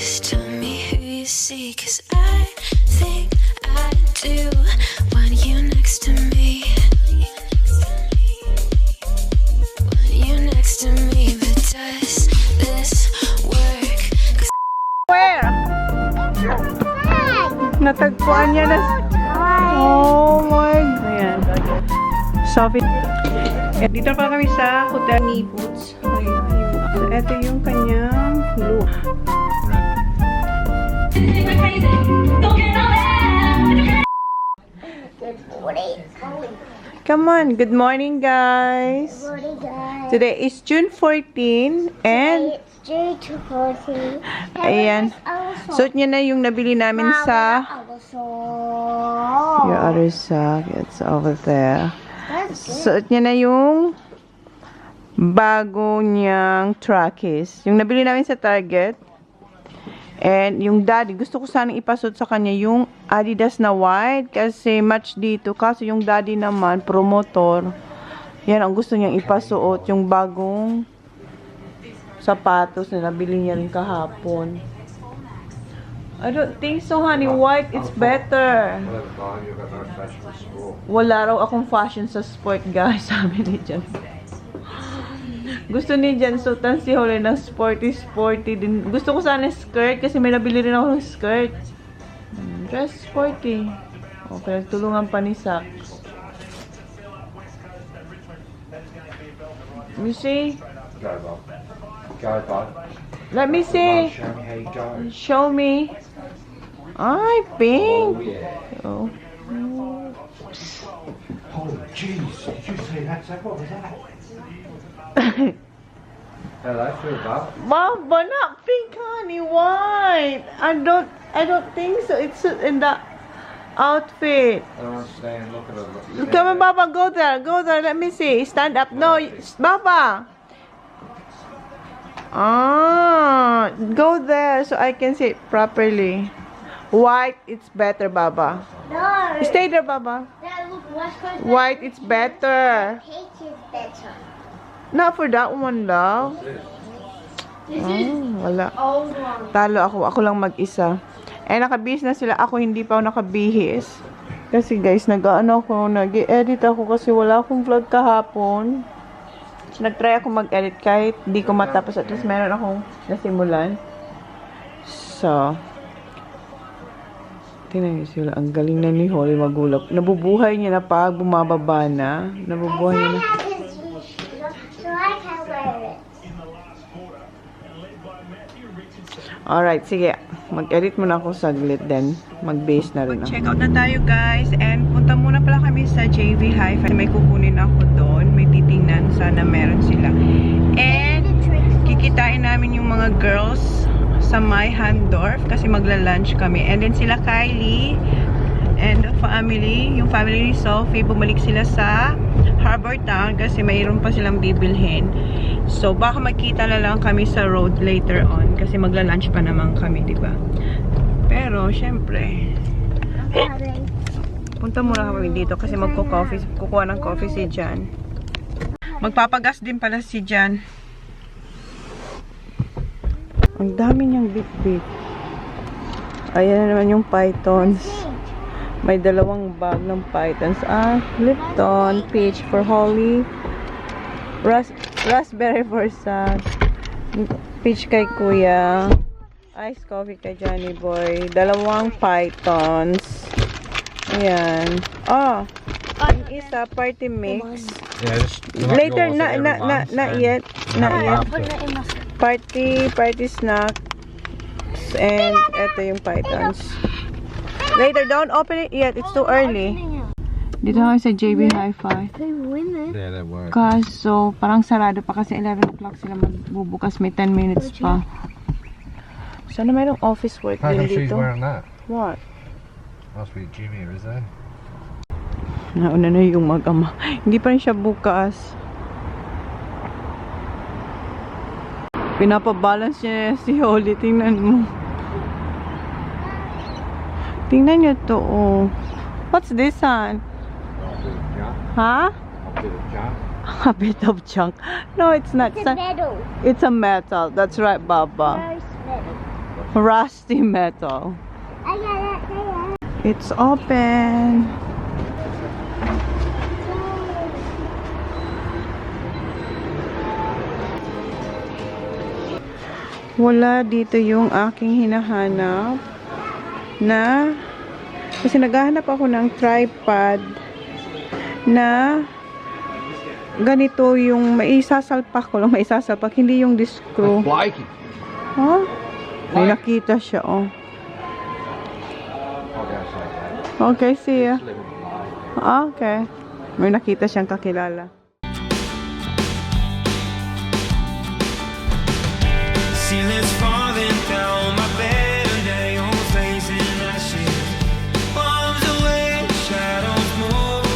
Please tell me who you see, 'cause I think I do want you next to me. Want you next to me, but does this work? Where? Natagpuan niya na. Oh my God. Ayan. Sophie. Dito pa kami sa Hotel ni Boots. Ayan. So, ito yung kanyang look. Come on. Good morning, guys. Good morning, guys. Today is June 14 and It's June 14. ayan. Suot niya na yung nabili namin sa your other sock. It's over there. Suot niya na yung bago niyang trackies. Yung nabili namin sa Target. And yung daddy, gusto ko sanang ipasuot sa kanya yung Adidas na white kasi match dito. Kasi yung daddy naman, promotor. Yan, ang gusto niyang ipasuot, yung bagong sapatos na nabili niya rin kahapon. I don't think so, honey. White, it's better. Wala raw akong fashion sa sport, guys. Sabi ni Jan. Gusto ni Jan suotan si Holly ng sporty din. Gusto ko sana skirt kasi may nabili rin ako ng skirt. Dress sporty. Okay, tulungan pa ni Sak. Let me see. Let me see. Show me. Ay, pink. Oh. Oh, jeez. Did you say that? What was that? Hello, feel that? Mama, not pink, honey. White. I don't think so. It's in the outfit. I don't understand. Look at it. Come on, Baba. Go there. Go there. Let me see. Stand up. No, Baba. Ah, go there so I can see it properly. White, it's better, Baba. No. Stay there, Baba. White, it's better. Pink is better. Not for that one, love. Wala. Old one. Talo ako. Ako lang mag-isa. Eh, nakabihis na sila. Ako hindi pa ako nakabihis. Kasi guys, nag-edit ako kasi wala akong vlog kahapon. Nag-try ako mag-edit kahit di ko matapos. At least meron akong nasimulan. So, tingnan niyo sila. Ang galing na ni Holly magulap. Nabubuhay niya na pag bumababa na. Nabubuhay niya na. So I can wear it. Alright, sige. Mag-edit muna ako saglit, then mag-base na rin ako. Check out na tayo, guys. And punta muna pala kami sa JV Hi-Fi. May kukunin ako doon. May titingnan. Sana meron sila. And kikitain namin yung mga girls sa my Handorf kasi magla-lunch kami. And then sila Kylie and the family, yung family ni Sophie, bumalik sila sa Harbor Town kasi mayroon pa silang bibilhin. So, baka magkita na lang kami sa road later on kasi magla-lunch pa naman kami, di ba? Pero, syempre, punta muna kami dito kasi kukuha ng coffee si Jan. Magpapagas din pala si Jan. Ang dami niyang bit-bit. Ayan na naman yung pythons. May dalawang bag ng pythons. Lipton, peach for Holly. Raspberry for Sad. Peach kay Kuya. Iced coffee kay Johnny Boy. Dalawang pythons. Ayan. Oh, yung isa party mix. Yeah, Later, not yet. Not yet. Party snack. And ito yung pythons. Later, don't open it yet. It's too early. Dito kami sa JB Hi-Fi. Yeah, that works. Kaso, parang sarado pa kasi 11 o'clock sila magbubukas. May 10 minutes pa. Sana mayroong office work How din come she's dito. wearing that? What? Must be Jimmy, is there? Nauna na yung mag-ama. Hindi pa rin siya bukas. Pinapabalance niya si Holly. Tingnan mo. Tingnan niyo to, oh. What's this, son? Huh? A bit of junk. No, it's not. It's metal. It's a metal. That's right, Baba. No, it's metal. Rusty metal. I got it. It's open. Wala dito yung aking hinahanap na kasi naghahanap ako ng tripod na ganito yung maisasalpak ko lang, maisasalpak, hindi yung discrew. Huh? May nakita siya, oh. Okay, see ya. Okay. May nakita siyang kakilala. Ceiling's falling down my bed and now your face in ashes. Bombs away, shadows move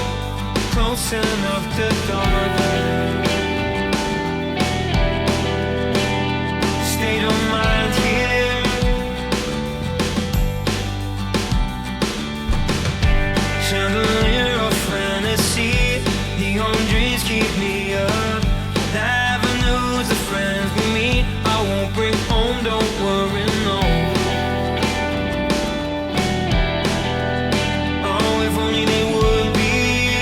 close enough to dark. State of mind here. Chandelier of fantasy. Neon dreams keep me up. The avenues of friends we meet. I won't bring home, don't worry, no. Oh, if only they would be.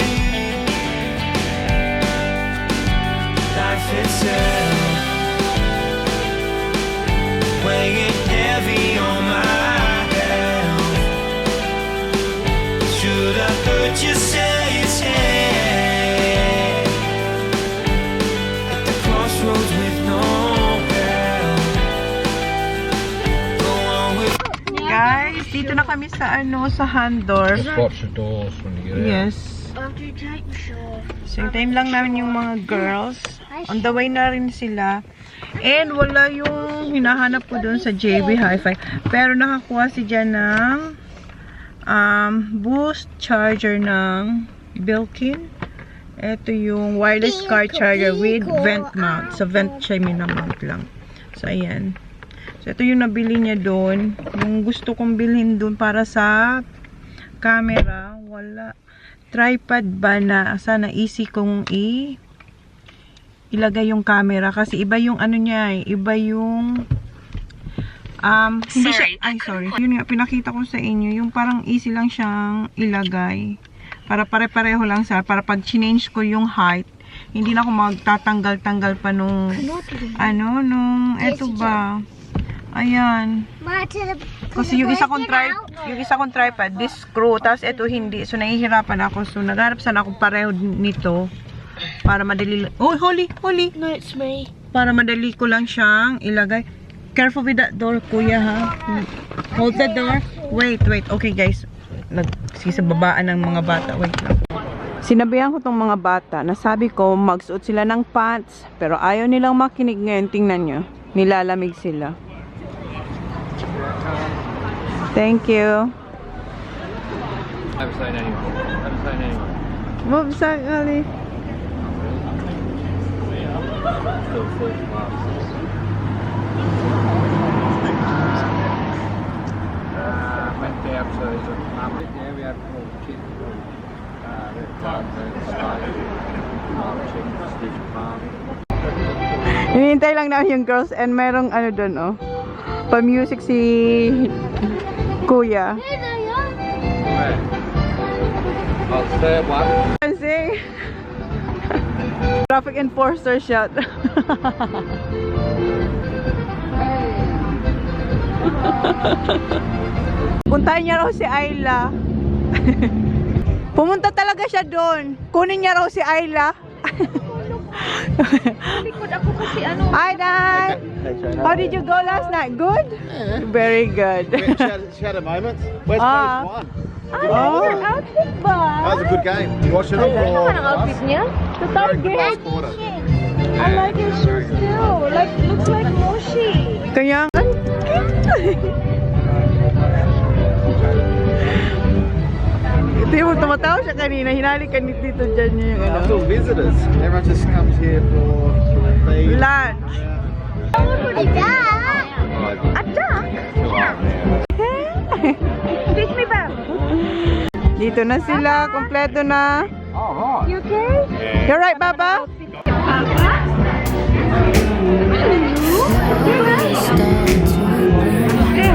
Life itself, weighing heavy on my health. Should I hurt you, say it's head at the crossroads with no Guys, dito na kami sa sa Handor. Just watch the doors when you get out. Yes. After take sure. So, time lang namin yung mga girls. On the way na rin sila. And wala yung hinahanap ko dun sa JB Hi-Fi. Pero nakakuha si Jan ng boost charger ng Belkin. Ito yung wireless car charger with vent mount. So, vent siya minamount lang. So, ayan. So, ito yung nabili niya doon. Yung gusto kong bilhin doon para sa camera. Wala. Tripod ba na sana easy kong ilagay yung camera. Kasi iba yung ano niya eh. Iba yung hindi siya, sorry. Yun nga, pinakita ko sa inyo. Yung parang easy lang siyang ilagay. Para pare-pareho lang sa, para pag change ko yung height, hindi na ako magtatanggal-tanggal pa nung, eto ba? Ayan. Kasi yung isa kong tripod, this screw, tapos ito hindi. So, nahihirapan ako. So, nagharap sana ako pareho nito. Para madali, oh, holy. No, it's me. Para madali ko lang siyang ilagay. Careful with that door, kuya, ha? Hold the door. Wait. Okay, guys. Nagsisababaan ng mga bata. Wait lang. Sinabihan ko tong mga bata. Nasabi ko, magsuot sila ng pants. Pero ayaw nilang makinig ngayon. Tingnan nyo. Nilalamig sila. Thank you. Haven't seen anyone. Move Ali. Still full class. Went down to the market. Yeah, we had all the kids. Hinihintay lang namin yung girls and merong doon, oh. Pa-music si Kuya. I'll say what? Dancing. Traffic enforcer shot. Puntahan niya raw si Ayla. Pumunta talaga siya doon. Kunin niya raw si Ayla. Likod ako kasi Hi, Dad. How did you go last night? Good? Very good. She had a moment. Where's Players One? Oh. outfit ba? That was a good game. You watched it all? Ano ang outfit niya? Very good last quarter. I like your shoes too. Looks like Moshi. Kaya ito yung tumatawa siya kanina. Hinalikan ni Tito dyan yung It's all visitors. Everyone just comes here for feed. lunch. A duck? A duck? Teach me back. Dito na sila. Kompleto na. You okay? You're right, Baba? Say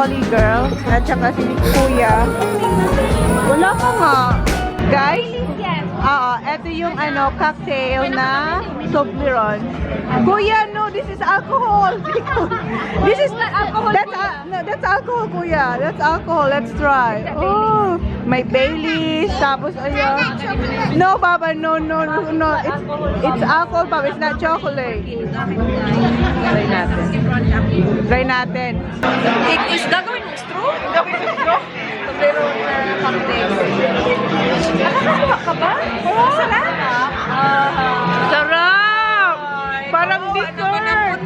Holly girl. At saka si Kuya. Wala ka nga. Guys? Ito yung cocktail na Toblerone. Kuya, no, this is alcohol. This is not alcohol. That's alcohol, Kuya. That's alcohol. Let's try. Oh, may Baileys. Tapos, ayan. No, Baba, no. It's alcohol, Baba. It's not chocolate. Try natin. Is gagawin mo straw? Gagawin mo straw? Toblerone na cocktail. Nakakakuha ka ba? Sarap. Sarap! Parang dessert.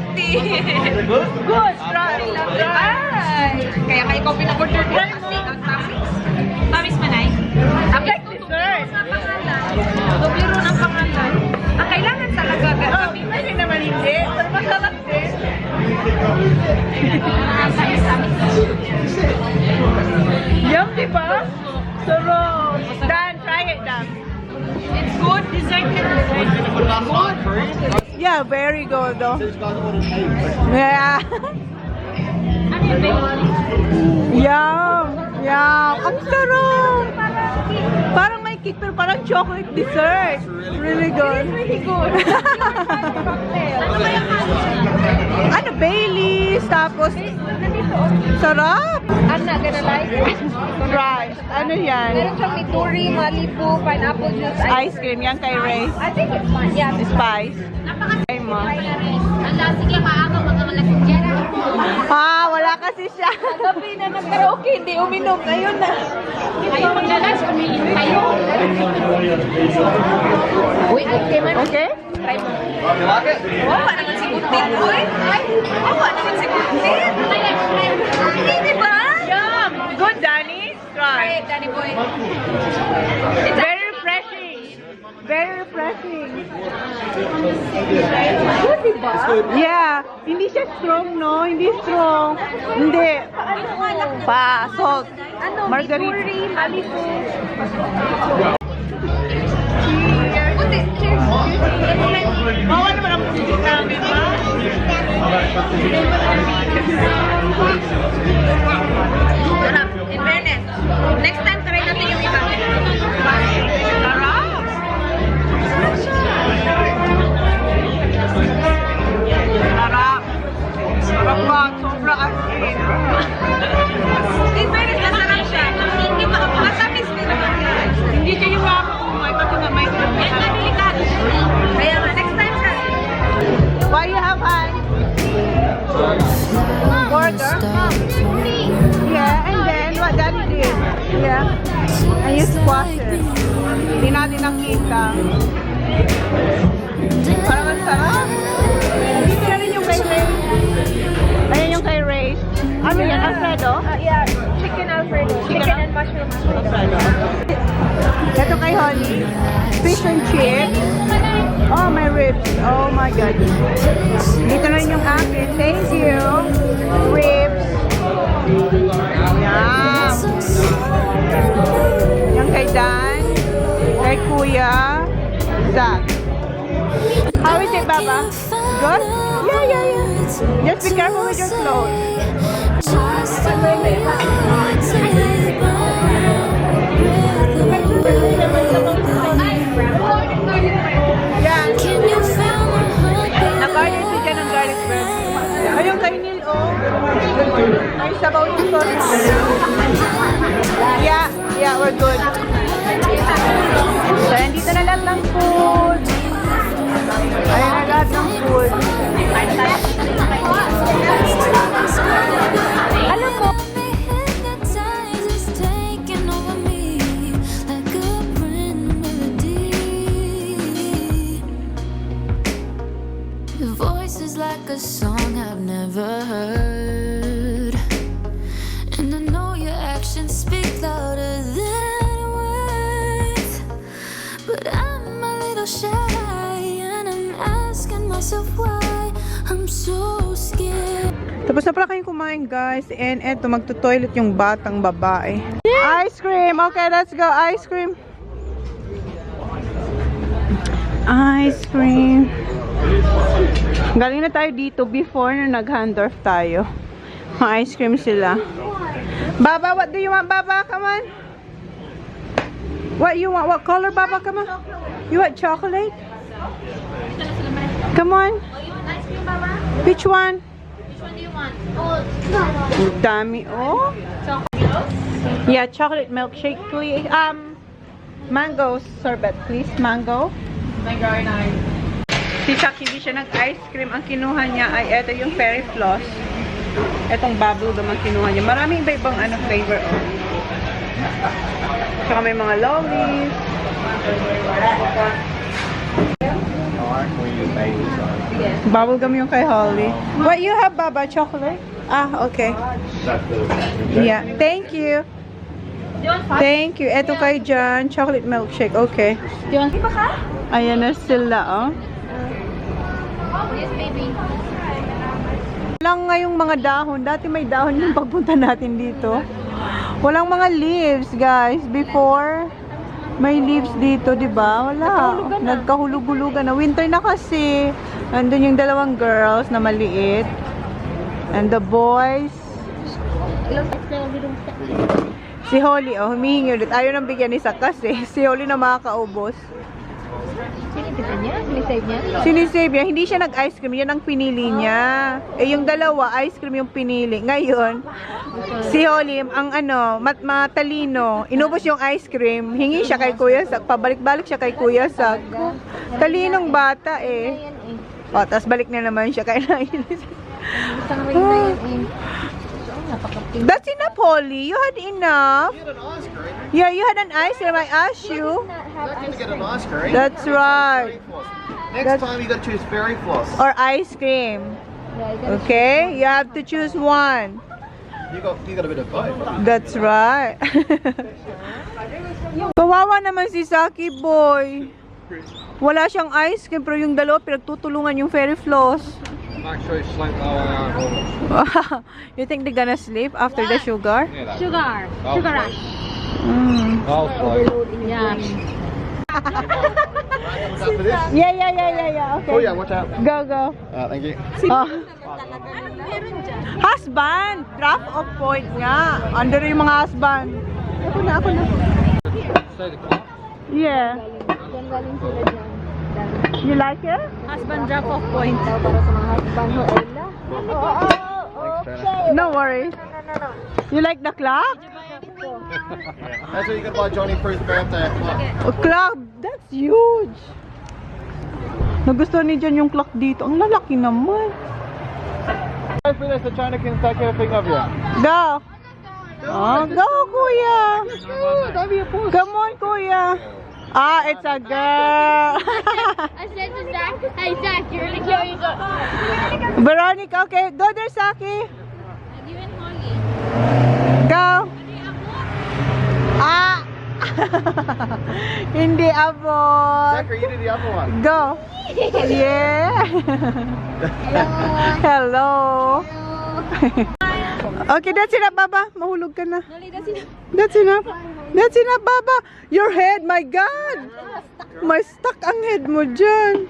Good. Try. Kaya kayo ikaw pinag-order ko. Tamis manay? Ang like dessert. Toblerone ang pangalan. Ang kailangan talaga. Hindi naman hindi. Pero masarap din. Yum, diba? Sarap. Dan, try it, Dan. It's good. Dessert ka good. Yeah, very good, though. Yeah. Ano yung baby? Yum. Ang sarap. Parang may cake, pero parang chocolate dessert. Really good. Really good. Ano kaya Ano, Baileys, tapos sarap. I'm not gonna like it. Try. Ano yan? Meron siyang mituri, malibu, pineapple juice, Ice cream. Yan kay Ray. I think it's fine. Yeah. Spice. Try mo. Sige, maaga magkakalasing dyan. Wala kasi siya. Gabi na nag-karaoke, hindi uminom. Ayun na. Ayaw maglalas, umiin kayo. Uy, okay man. Okay? Try mo. Wawa naman si Kuntin, uy. Wawa naman si Kuntin. Hindi ba? Yum. Good, Danny. Try Try. it, Danny boy. It's very refreshing. Very refreshing. Good, diba? Yeah. Hindi siya strong, no? Hindi strong. Hindi. Pa, salt. Ano, Margarita. mituri, malibu. Cheers. Cheers. Bawa naman ang pusit namin, ha? Sarap. In fairness. Next time, try natin yung iba. Sarap. Sarap. Sarap ba? Sobra asin. In fairness, masarap siya. Hindi pa ako. Matamis din naman yan. Hindi kayo makakumay kasi na may Delikado. Kaya nga, next time siya. Why you have hand? Burger? Yeah, and then what Daddy did? Yeah. And you squash it. Hindi natin nakita. Parang ang sarap. Dito na rin yung kay Ray. Ayan yung kay Ray. Ano yan? Alfredo? Yeah, chicken Alfredo. Chicken and mushroom Alfredo. Ito kay Holly. Fish and chips. Oh, my ribs. Oh my God. Dito na rin yung akin. Thank you. Ribs. Yum. Yung kay Dan. Kay Kuya. Zach. How is it, Baba? Good? Yeah. Just be careful with your clothes. Yan. Nag-order si Jan ng garlic bread. Ayun kay Neil, oh. Ay, sabaw yung sauce. Yeah, we're good. So, nandito na lahat ng food. Ayan na lahat ng food. Alam mo, like a song I've never heard, and I know your actions speak louder than words, but I'm a little shy and I'm asking myself why I'm so scared. Tapos na pala kayong kumain, guys, and eto magto-toilet yung batang babae. Ice cream. Okay, let's go. Ice cream. Ice cream. Galing na tayo dito before na nag-Handorf tayo. Ice cream sila. Baba, what do you want, Baba? Come on. What you want? What color, Baba? Come on. You want chocolate? Come on. Which one? Which one do you want? Ang dami, oh. Yeah, chocolate milkshake, please. Mango sorbet, please. Mango. Si Chuck, hindi siya nag-ice cream. Ang kinuha niya ay ito yung fairy floss. Itong bubble gum ang kinuha niya. Maraming iba-ibang flavor. Oh. Tsaka may mga lollies. Bubble gum yung kay Holly. What you have, Baba? Chocolate? Ah, okay. Yeah, thank you. Thank you. Ito kay John. Chocolate milkshake. Okay. Ayan na sila, oh. Yes, baby. Walang ngayong mga dahon. Dati may dahon yung pagpunta natin dito. Walang mga leaves, guys. Before, may leaves dito, di ba? Wala. Nagkahulug-hulugan na. Winter na kasi. Nandun yung dalawang girls na maliit. And the boys. Si Holly, oh, humihingi ulit. Ayaw nang bigyan ni Sakas, eh. Si Holly na makakaubos. Sinisave niya? Sinisave niya? Sinisave niya. Hindi siya nag-ice cream. Yan ang pinili niya. Eh, yung dalawa, ice cream yung pinili. Ngayon, si Holly, ang matalino, inubos yung ice cream. Hingi siya kay Kuya Sak. Pabalik-balik siya kay Kuya Sak. Talinong bata, eh. O, tapos balik na naman siya kay Nainis. That's enough, Holly. You had enough. You had an ice cream. Yeah, you had an ice cream. I asked you. Not to get an ice cream. That's right. Next time you got to choose berry floss. Or ice cream. Okay? You have to choose one. You got a bit of both. That's right. Kawawa naman si Saki boy. Wala siyang ice cream pero yung dalawa pinagtutulungan yung fairy floss. I'm actually sleep lower. You think they're gonna sleep after the sugar? Sugar. Sugar rush. I'll sleep. Yeah. Yeah. Okay. Oh yeah, watch out. Go. Thank you. Husband! Drop off point nga. Under yung mga husband. Ako na. Say the clock. Yeah. You like it? Husband drop off point. No worries. You like the clock? That's what you can buy Johnny for his birthday. A clock? That's huge. Nagustuhan ni John yung clock dito. Ang lalaki naman. Hopefully the China can take everything of you. Go. Oh, go, Kuya. Come on, Kuya. Ah, it's a girl. I said to Zach, hey Zach, you're really cute. Veronica, okay. Go there, Saki. You and Holly. Go. Ah. Hindi abot. Zachary, you do the other one. Go. Yeah. Hello. Okay, that's enough, Baba. Mahulog ka na. That's enough. That's enough, Baba. Your head, my God. May stuck ang head mo dyan.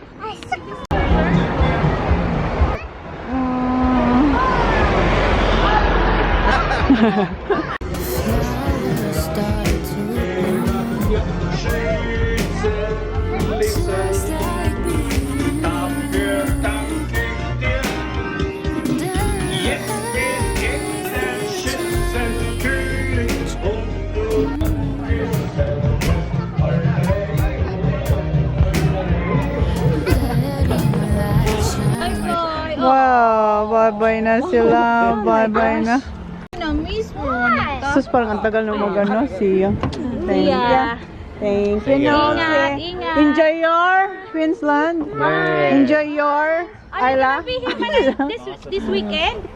Wow, bye-bye na sila. Bye-bye na. Miss Veronica. Sus, parang ang tagal na mag-ano. See you. Thank you. Thank you. Ingat. Enjoy your Queensland. Enjoy your Isla. This weekend?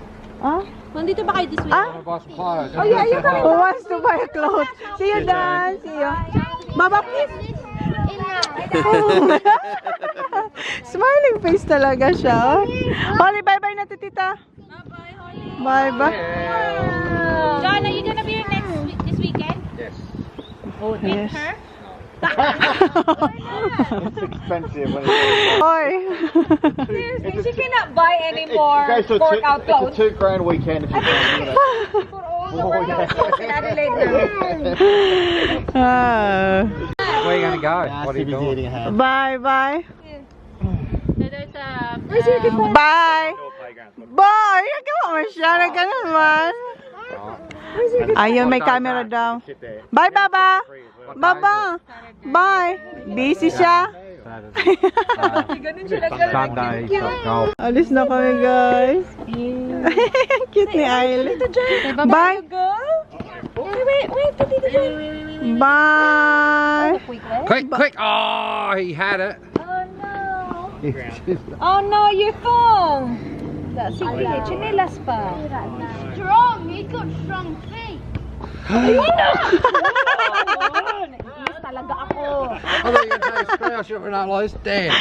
Ah? Nandito ba kayo this weekend? Ah? Buy some clothes. Oh yeah, you Who wants to buy clothes? See you, Dan. See you. Baba, please. Smiling face talaga siya. Holly, bye-bye na to, tita. Bye-bye, Holly. Bye-bye. John, are you gonna be here this weekend? Yes. Oh, Yes. her? It's expensive. When it's Oy. Seriously, she cannot buy any more it goes to workout clothes. it's a $2,000 weekend if you can do that. For all the workout clothes in Adelaide now. Ah. Where are you going to go? What are you doing? Bye, bye. There's a... Bye. Bye. Nagawa mo siya. Nagano naman. Ayun, may camera daw. Bye, Baba. Baba. Bye. Busy siya. Ganun siya nagkalala. Sunday, golf. Alis na kami, guys. Cute ni Ailey. Bye. Wait, Tito Jen. Bye. Quick! Oh, he had it. Oh no, your phone! Sige, chinelas pa. Strong, he got strong feet. Naiinis talaga ako. I thought you were going to say screw. I should have realised. Damn.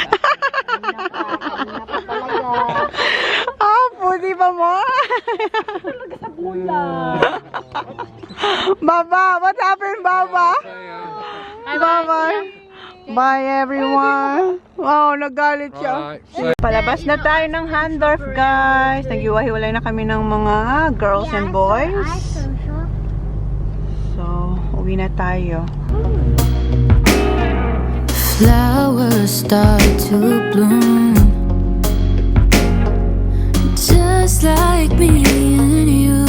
Ah, puti pa mo. Talaga sa bula. Baba, what happened, Baba? Bye-bye. Bye, everyone. Wow, nagalit siya. Right, so Palabas na tayo ng Handorf, guys. Naghiwa-hiwalay na kami ng mga girls and boys. So, uwi na tayo. Flowers start to bloom, just like me and you.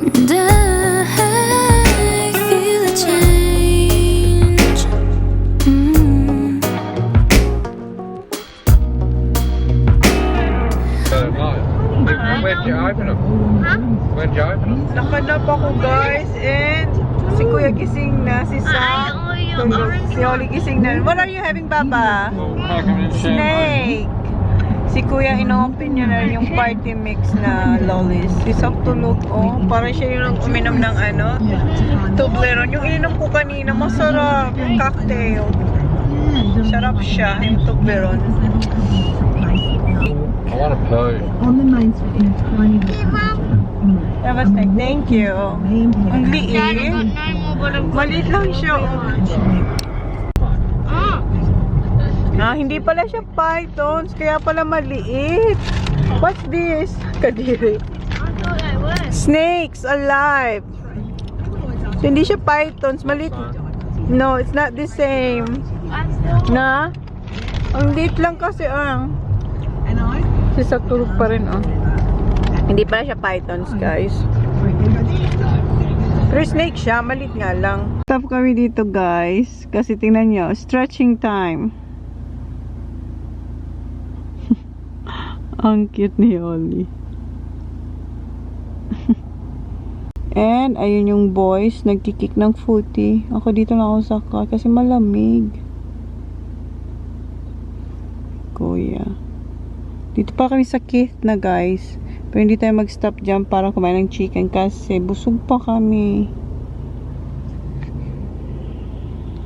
And I feel a change. where'd you open them? Where'd you open them? Nakanap ako, guys, and si Kuya gising na, si Sam. Si Oli gising na. What are you having, Baba? Snake. Si Kuya ino-open niya na yung party mix na lollies. Si Sam tulog, oh. Parang siya yung uminom ng ano, Toblerone. Yung ininom ko kanina, masarap. Yung cocktail. Sarap siya, yung Toblerone. I want to poo. That was like, thank you. Ang liit. Maliit lang siya, oh. Hindi pala siya pythons, kaya pala maliit. What's this? Kadiri. Snakes alive. So, hindi siya pythons, maliit. No, it's not the same. Na? Ang liit lang kasi, sa tulog pa rin, Hindi pala siya pythons, guys. Pero snake siya, maliit nga lang. Stop kami dito, guys. Kasi tingnan nyo, stretching time. Ang cute ni Oli. And, ayun yung boys, nagkikik ng footy. Ako dito lang ako sa car kasi malamig. Kuya. Dito pa kami sa Keith na, guys. Pero hindi tayo mag-stop dyan para kumain ng chicken kasi busog pa kami.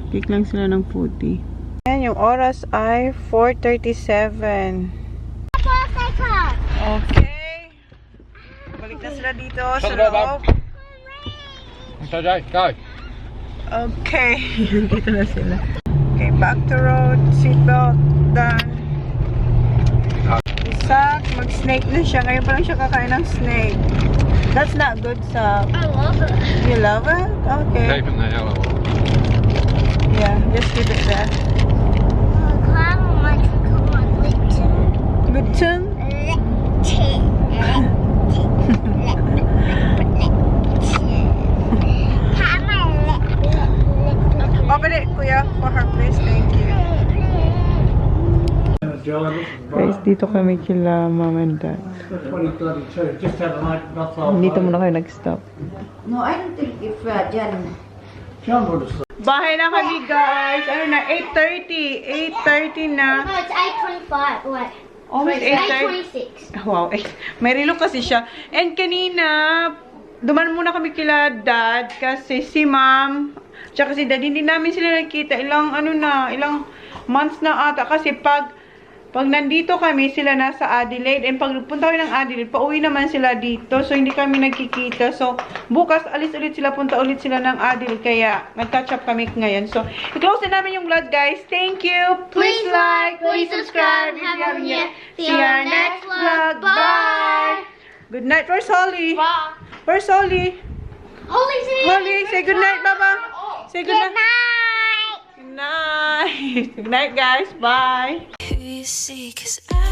Kik lang sila ng footy. Ayan, yung oras ay 4:37. Okay. Balik na sila dito sa loob. So, Jay, go. Okay. Dito na sila. Okay, back to road. Seatbelt done. Isak, mag-snake na siya. Ngayon pa lang siya kakain ng snake. That's not good, Sak. I love it. You love it? Okay. Keep it in the yellow. Yeah, just keep it there. Kind of like Lipton. Lipton? Open it, Kuya, for her, please. Thank you. Guys, dito kami kila mom and dad. Dito muna kayo nag-stop. No, I don't think if Jan. Bahay na kami, guys. Ano na, 8:30. 8:30 na. No, it's 8:25. Wait. Almost It's 8:30. Wow, may relo kasi siya. And kanina, duman muna kami kila dad kasi si mom, tsaka si dad, hindi namin sila nakita. Ilang months na ata. Kasi pag Pag nandito kami, sila nasa Adelaide. And pag punta kami ng Adelaide, pauwi naman sila dito. So, hindi kami nagkikita. So, bukas, alis ulit sila. Punta ulit sila ng Adelaide. Kaya, nag-catch up kami ngayon. So, i-close na namin yung vlog, guys. Thank you. Please like, please subscribe. If you haven't yet. See you our next vlog. Bye. Good night. Where's Holly? Bye. Where's Holly? Holly, say good night, Baba. Say good night. Good night. Good night, guys. Bye. You see, 'cause I